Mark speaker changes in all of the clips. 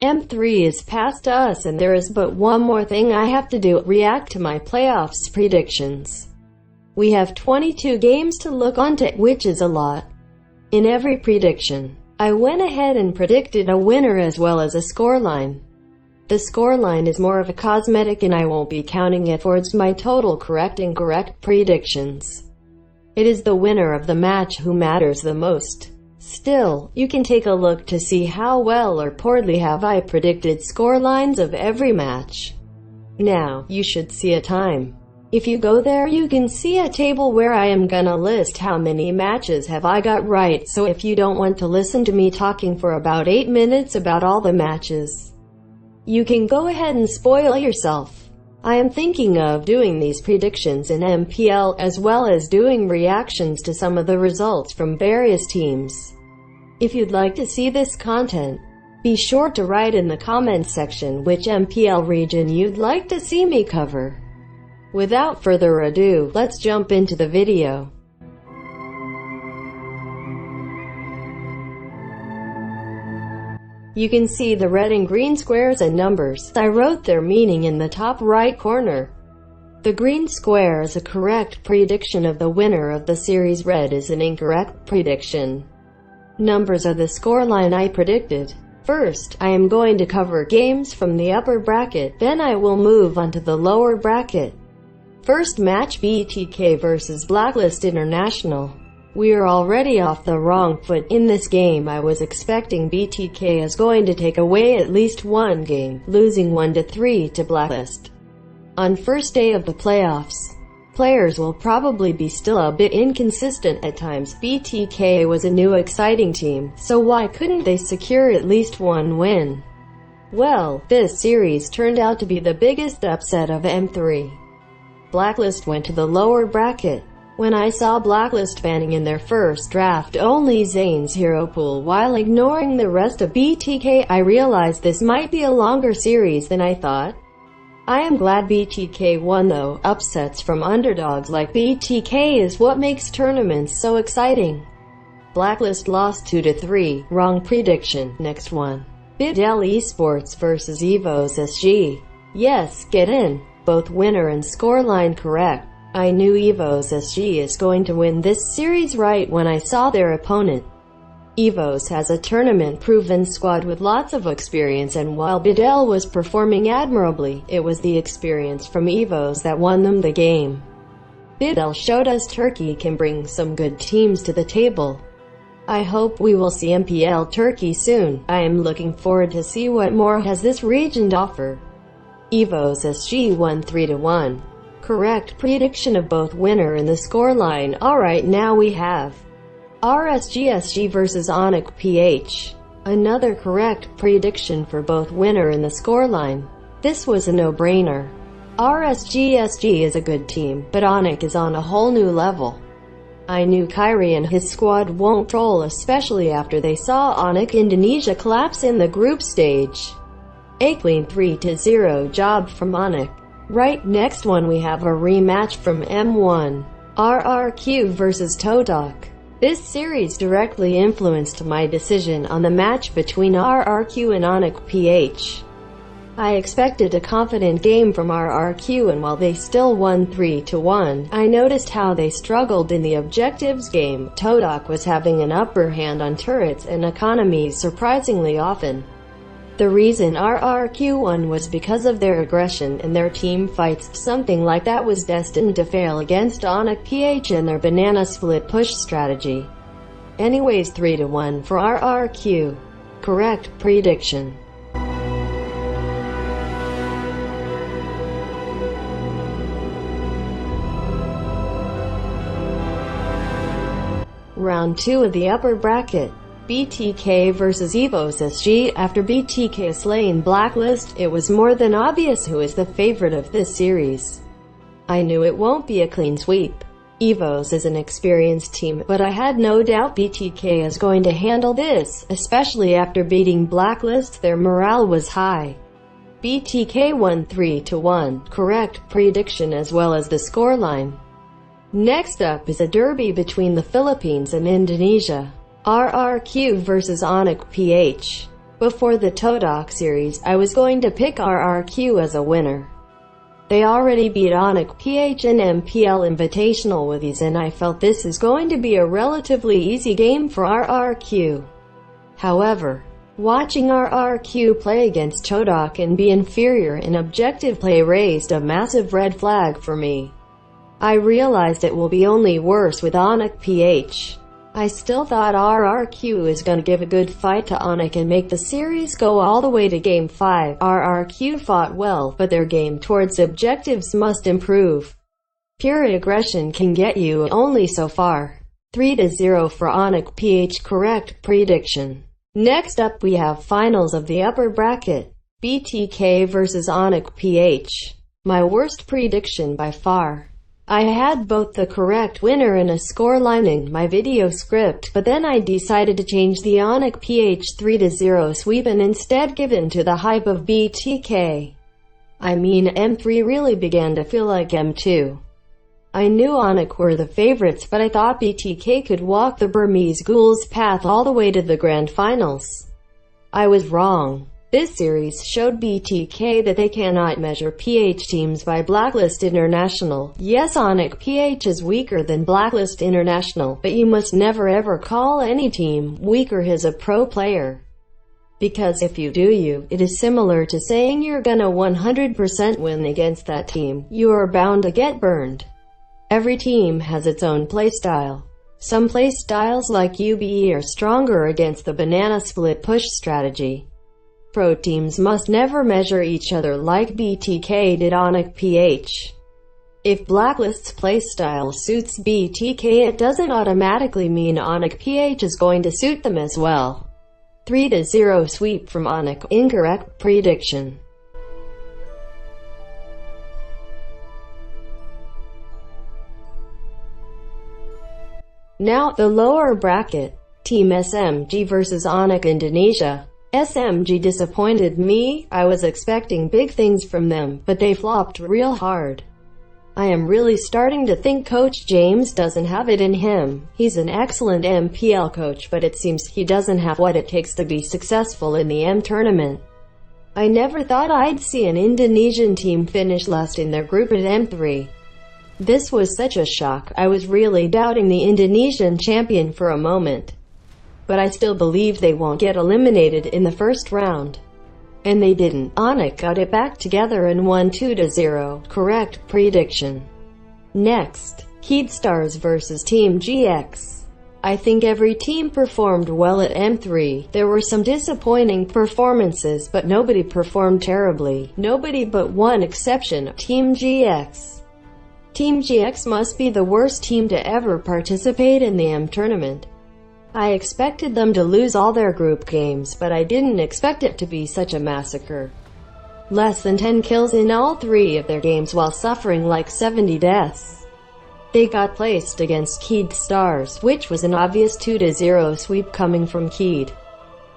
Speaker 1: M3 is past us and there is but one more thing I have to do, react to my playoffs predictions. We have 22 games to look onto, which is a lot. In every prediction, I went ahead and predicted a winner as well as a scoreline. The scoreline is more of a cosmetic and I won't be counting it towards my total correct and incorrect predictions. It is the winner of the match who matters the most. Still, you can take a look to see how well or poorly have I predicted scorelines of every match. Now, you should see a time. If you go there you can see a table where I am gonna list how many matches have I got right, so if you don't want to listen to me talking for about 8 minutes about all the matches, you can go ahead and spoil yourself. I am thinking of doing these predictions in MPL as well as doing reactions to some of the results from various teams. If you'd like to see this content, be sure to write in the comments section which MPL region you'd like to see me cover. Without further ado, let's jump into the video. You can see the red and green squares and numbers. I wrote their meaning in the top right corner. The green square is a correct prediction of the winner of the series. Red is an incorrect prediction. Numbers are the scoreline I predicted. First, I am going to cover games from the upper bracket, then I will move on to the lower bracket. First match, BTK versus Blacklist International. We are already off the wrong foot. In this game I was expecting BTK is going to take away at least one game, losing 1-3 to Blacklist. On first day of the playoffs, players will probably be still a bit inconsistent at times. BTK was a new exciting team, so why couldn't they secure at least one win? Well, this series turned out to be the biggest upset of M3. Blacklist went to the lower bracket. When I saw Blacklist banning in their first draft only Zane's hero pool while ignoring the rest of BTK, I realized this might be a longer series than I thought. I am glad BTK won though. Upsets from underdogs like BTK is what makes tournaments so exciting. Blacklist lost 2-3, wrong prediction. Next one. Videl Esports versus Rsgsg. Yes, get in. Both winner and scoreline correct. I knew Rsgsg is going to win this series right when I saw their opponent. Evos has a tournament-proven squad with lots of experience, and while Bedel was performing admirably, it was the experience from Evos that won them the game. Videl showed us Turkey can bring some good teams to the table. I hope we will see MPL Turkey soon. I am looking forward to see what more has this region to offer. Rsgsg won 3-1. Correct prediction of both winner and the scoreline. Alright, now we have Rsgsg versus Onic Ph. Another correct prediction for both winner and the scoreline. This was a no-brainer. Rsgsg is a good team, but Onic is on a whole new level. I knew Kyrie and his squad won't troll, especially after they saw Onic Indonesia collapse in the group stage. A clean 3-0 job from Onic. Right, next one we have a rematch from M1. RRQ versus Todok. This series directly influenced my decision on the match between RRQ and Onic Ph. I expected a confident game from RRQ, and while they still won 3-1, I noticed how they struggled in the objectives game. Todok was having an upper hand on turrets and economies surprisingly often. The reason RRQ won was because of their aggression and their team fights. Something like that was destined to fail against Onic Ph and their banana split push strategy. Anyways, 3-1 for RRQ. Correct prediction. Round 2 of the upper bracket. BTK versus Rsgsg. After BTK slain Blacklist, it was more than obvious who is the favorite of this series. I knew it won't be a clean sweep. Evos is an experienced team, but I had no doubt BTK is going to handle this, especially after beating Blacklist. Their morale was high. BTK won 3-1, correct prediction as well as the scoreline. Next up is a derby between the Philippines and Indonesia. RRQ versus Onic Ph. Before the Todok series, I was going to pick RRQ as a winner. They already beat Onic Ph in MPL Invitational with ease, and I felt this is going to be a relatively easy game for RRQ. However, watching RRQ play against Todok and be inferior in objective play raised a massive red flag for me. I realized it will be only worse with Onic Ph. I still thought RRQ is gonna give a good fight to Onic and make the series go all the way to Game 5. RRQ fought well, but their game towards objectives must improve. Pure aggression can get you only so far. 3-0 for Onic Ph, correct prediction. Next up we have finals of the upper bracket. BTK vs Onic Ph. My worst prediction by far. I had both the correct winner and a scoreline in my video script, but then I decided to change the Onic Ph 3-0 sweep and instead give in to the hype of BTK. I mean, M3 really began to feel like M2. I knew Onic were the favorites, but I thought BTK could walk the Burmese Ghouls' path all the way to the grand finals. I was wrong. This series showed BTK that they cannot measure PH teams by Blacklist International. Yes, Onic Ph is weaker than Blacklist International, but you must never ever call any team weaker as a pro player. Because if you do, it is similar to saying you're gonna 100% win against that team. You are bound to get burned. Every team has its own playstyle. Some playstyles like UBE are stronger against the banana split push strategy. Pro teams must never measure each other like BTK did Onic Ph. If Blacklist's playstyle suits BTK, it doesn't automatically mean Onic Ph is going to suit them as well. 3-0 sweep from Onic, incorrect prediction. Now, the lower bracket. Team SMG vs Onic Indonesia. SMG disappointed me. I was expecting big things from them, but they flopped real hard. I am really starting to think Coach James doesn't have it in him. He's an excellent MPL coach, but it seems he doesn't have what it takes to be successful in the M tournament. I never thought I'd see an Indonesian team finish last in their group at M3. This was such a shock. I was really doubting the Indonesian champion for a moment. But I still believe they won't get eliminated in the first round. And they didn't. Onic got it back together and won 2-0. Correct prediction. Next, KEYD Stars vs Team GX. I think every team performed well at M3. There were some disappointing performances, but nobody performed terribly. Nobody but one exception, Team GX. Team GX must be the worst team to ever participate in the M tournament. I expected them to lose all their group games, but I didn't expect it to be such a massacre. Less than 10 kills in all 3 of their games while suffering like 70 deaths. They got placed against KEYD Stars, which was an obvious 2-0 sweep coming from KEYD.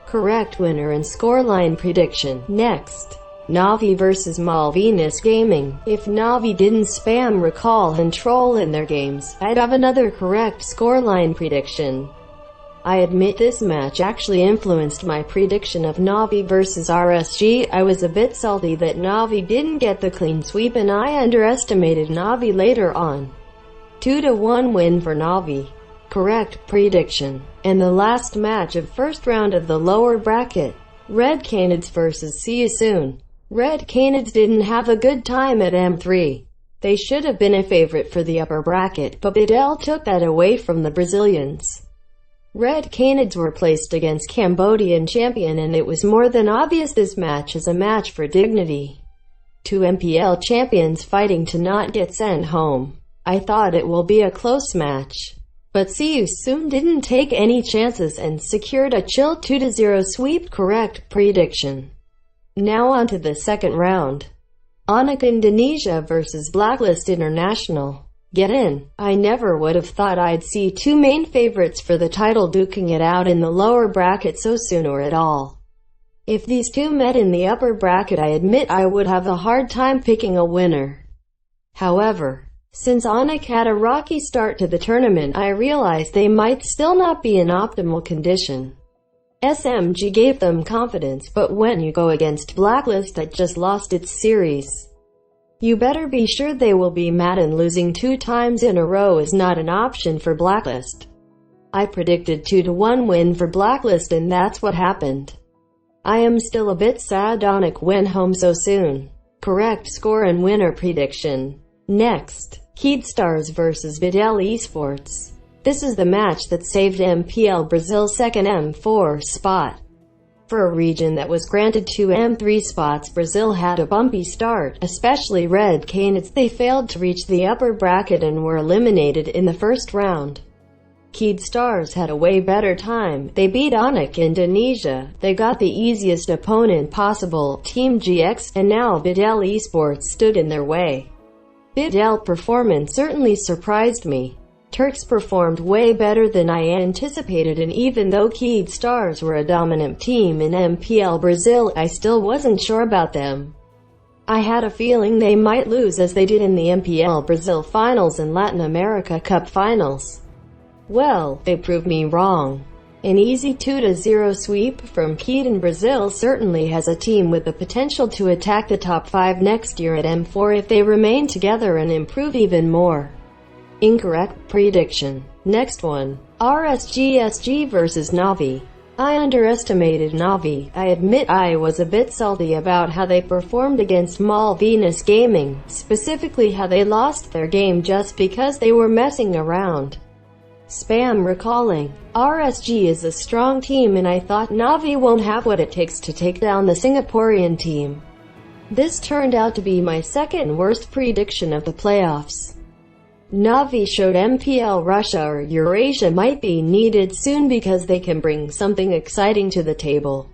Speaker 1: Correct winner and scoreline prediction. Next, NAVI vs Malvinas Gaming. If NAVI didn't spam recall and troll in their games, I'd have another correct scoreline prediction. I admit this match actually influenced my prediction of NAVI vs Rsgsg. I was a bit salty that NAVI didn't get the clean sweep and I underestimated NAVI later on. 2-1 win for NAVI. Correct prediction. And the last match of first round of the lower bracket. Red Canids vs See You Soon. Red Canids didn't have a good time at M3. They should have been a favorite for the upper bracket, but Bedel took that away from the Brazilians. Red Canids were placed against Cambodian champion, and it was more than obvious this match is a match for dignity. 2 MPL champions fighting to not get sent home. I thought it will be a close match. But See You Soon didn't take any chances and secured a chill 2-0 sweep. Correct prediction. Now on to the second round. Onic Indonesia vs Blacklist International. Get in. I never would have thought I'd see 2 main favorites for the title duking it out in the lower bracket so soon or at all. If these 2 met in the upper bracket, I admit I would have a hard time picking a winner. However, since Onic had a rocky start to the tournament, I realized they might still not be in optimal condition. SMG gave them confidence, but when you go against Blacklist that just lost its series, you better be sure they will be mad, and losing 2 times in a row is not an option for Blacklist. I predicted 2-1 win for Blacklist, and that's what happened. I am still a bit sad Onic went home so soon. Correct score and winner prediction. Next, KEYD Stars vs Videl Esports. This is the match that saved MPL Brazil's second M4 spot. For a region that was granted 2 M3 spots, Brazil had a bumpy start, especially Red Canids. They failed to reach the upper bracket and were eliminated in the first round. KEYD Stars had a way better time. They beat Onic Indonesia. They got the easiest opponent possible, Team GX, and now Bedel Esports stood in their way. Bedel performance certainly surprised me. Turks performed way better than I anticipated, and even though KEYD Stars were a dominant team in MPL Brazil, I still wasn't sure about them. I had a feeling they might lose as they did in the MPL Brazil Finals and Latin America Cup Finals. Well, they proved me wrong. An easy 2-0 sweep from KEYD in Brazil certainly has a team with the potential to attack the top 5 next year at M4 if they remain together and improve even more. Incorrect prediction. Next one. Rsgsg vs NAVI. I underestimated NAVI. I admit I was a bit salty about how they performed against Mal Venus Gaming, specifically how they lost their game just because they were messing around. Spam recalling. RSG is a strong team, and I thought NAVI won't have what it takes to take down the Singaporean team. This turned out to be my second worst prediction of the playoffs. NAVI showed MPL Russia or Eurasia might be needed soon because they can bring something exciting to the table.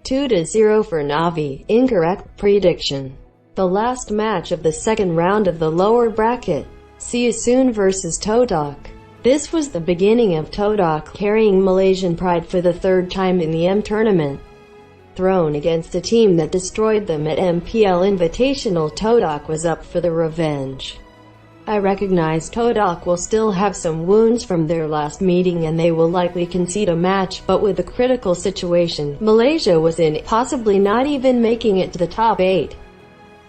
Speaker 1: 2-0 for NAVI. Incorrect prediction. The last match of the second round of the lower bracket. See you soon vs Todok. This was the beginning of Todok carrying Malaysian pride for the third time in the M tournament. Thrown against a team that destroyed them at MPL Invitational, Todok was up for the revenge. I recognize Todok will still have some wounds from their last meeting and they will likely concede a match, but with the critical situation Malaysia was in, possibly not even making it to the top 8.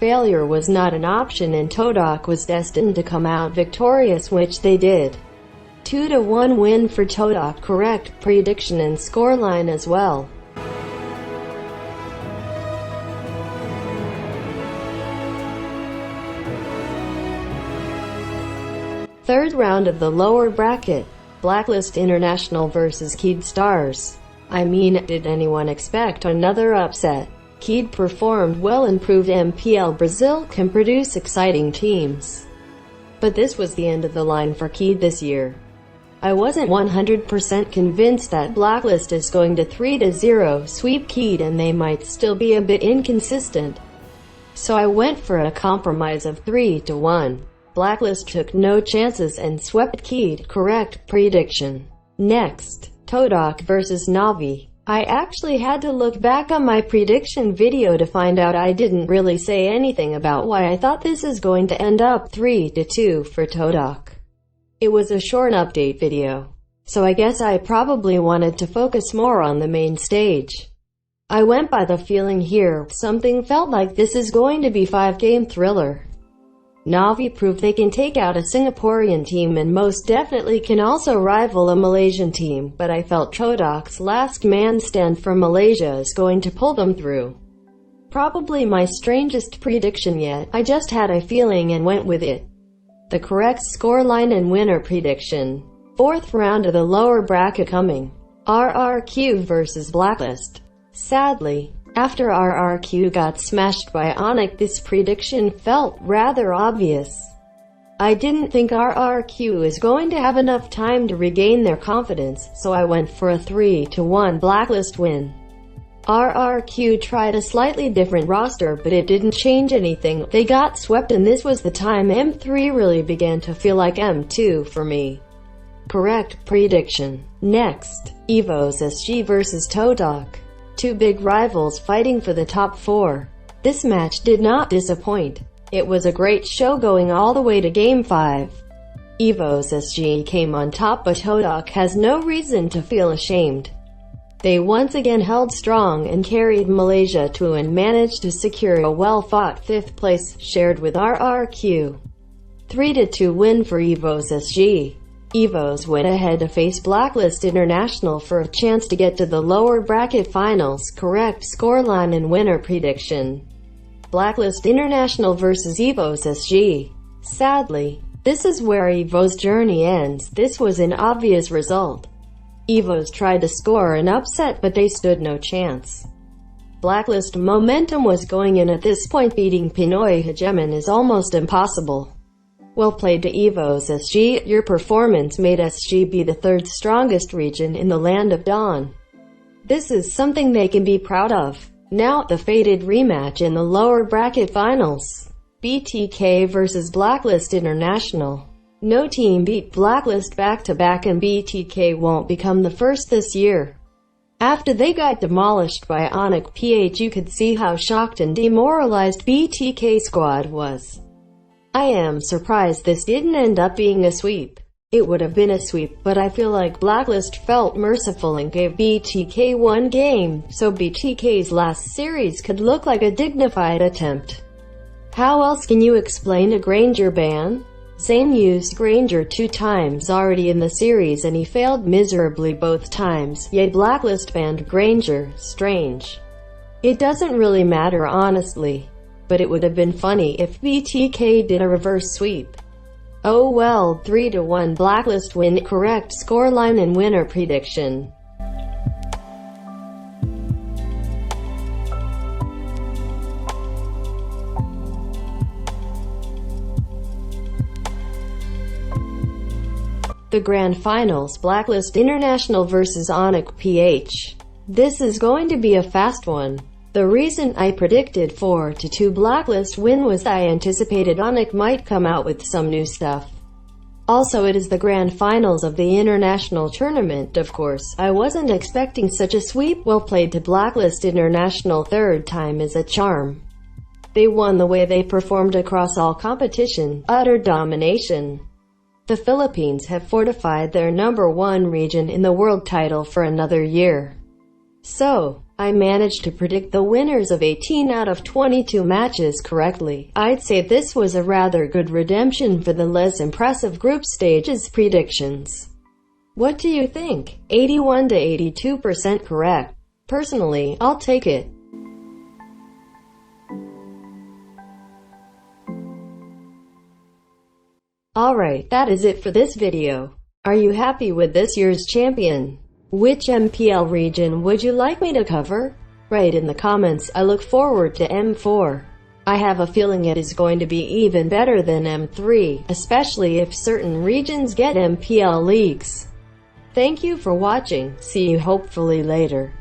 Speaker 1: Failure was not an option and Todok was destined to come out victorious, which they did. 2-1 win for Todok. Correct prediction and scoreline as well. Third round of the lower bracket. Blacklist International vs KEYD Stars. I mean, did anyone expect another upset? KEYD performed well and proved MPL Brazil can produce exciting teams. But this was the end of the line for KEYD this year. I wasn't 100% convinced that Blacklist is going to 3-0 sweep KEYD, and they might still be a bit inconsistent. So I went for a compromise of 3-1. Blacklist took no chances and swept KEYD. Correct prediction. Next, Todok vs NAVI. I actually had to look back on my prediction video to find out I didn't really say anything about why I thought this is going to end up 3-2 for Todok. It was a short update video, so I guess I probably wanted to focus more on the main stage. I went by the feeling here. Something felt like this is going to be 5-game thriller. NAVI proved they can take out a Singaporean team and most definitely can also rival a Malaysian team, but I felt Todok's last man stand from Malaysia is going to pull them through. Probably my strangest prediction yet. I just had a feeling and went with it. The correct scoreline and winner prediction. Fourth round of the lower bracket coming. RRQ vs Blacklist. Sadly, after RRQ got smashed by Onic, this prediction felt rather obvious. I didn't think RRQ is going to have enough time to regain their confidence, so I went for a 3-1 Blacklist win. RRQ tried a slightly different roster, but it didn't change anything. They got swept, and this was the time M3 really began to feel like M2 for me. Correct prediction. Next, Rsgsg vs Todok. Two big rivals fighting for the top 4. This match did not disappoint. It was a great show going all the way to Game 5. Rsgsg came on top, but Todok has no reason to feel ashamed. They once again held strong and carried Malaysia to and managed to secure a well-fought 5th place, shared with RRQ. 3-2 win for Rsgsg. Evos went ahead to face Blacklist International for a chance to get to the lower bracket finals. Correct scoreline and winner prediction: Blacklist International vs Rsgsg. Sadly, this is where Evo's journey ends. This was an obvious result. Evos tried to score an upset, but they stood no chance. Blacklist momentum was going in at this point. Beating Pinoy hegemon is almost impossible. Well played to Rsgsg. Your performance made SG be the 3rd strongest region in the Land of Dawn. This is something they can be proud of. Now, the fated rematch in the lower bracket finals. BTK vs Blacklist International. No team beat Blacklist back-to-back, and BTK won't become the first this year. After they got demolished by Onic Ph, you could see how shocked and demoralized BTK squad was. I am surprised this didn't end up being a sweep. It would have been a sweep, but I feel like Blacklist felt merciful and gave BTK one game, so BTK's last series could look like a dignified attempt. How else can you explain a Granger ban? Zane used Granger 2 times already in the series and he failed miserably both times, yet Blacklist banned Granger. Strange. It doesn't really matter honestly. But it would have been funny if BTK did a reverse sweep. Oh well. 3-1 Blacklist win. Correct scoreline and winner prediction: the Grand Finals: Blacklist International vs Onic Ph. This is going to be a fast one. The reason I predicted 4-2 Blacklist win was I anticipated Onic might come out with some new stuff. Also, it is the Grand Finals of the International Tournament, of course. I wasn't expecting such a sweep. Well played to Blacklist International. 3rd time is a charm. They won the way they performed across all competition. Utter domination. The Philippines have fortified their #1 region in the world title for another year. So, I managed to predict the winners of 18 out of 22 matches correctly. I'd say this was a rather good redemption for the less impressive group stages predictions. What do you think? 81 to 82% correct. Personally, I'll take it. Alright, that is it for this video. Are you happy with this year's champion? Which MPL region would you like me to cover? Write in the comments. I look forward to M4. I have a feeling it is going to be even better than M3, especially if certain regions get MPL leagues. Thank you for watching. See you hopefully later.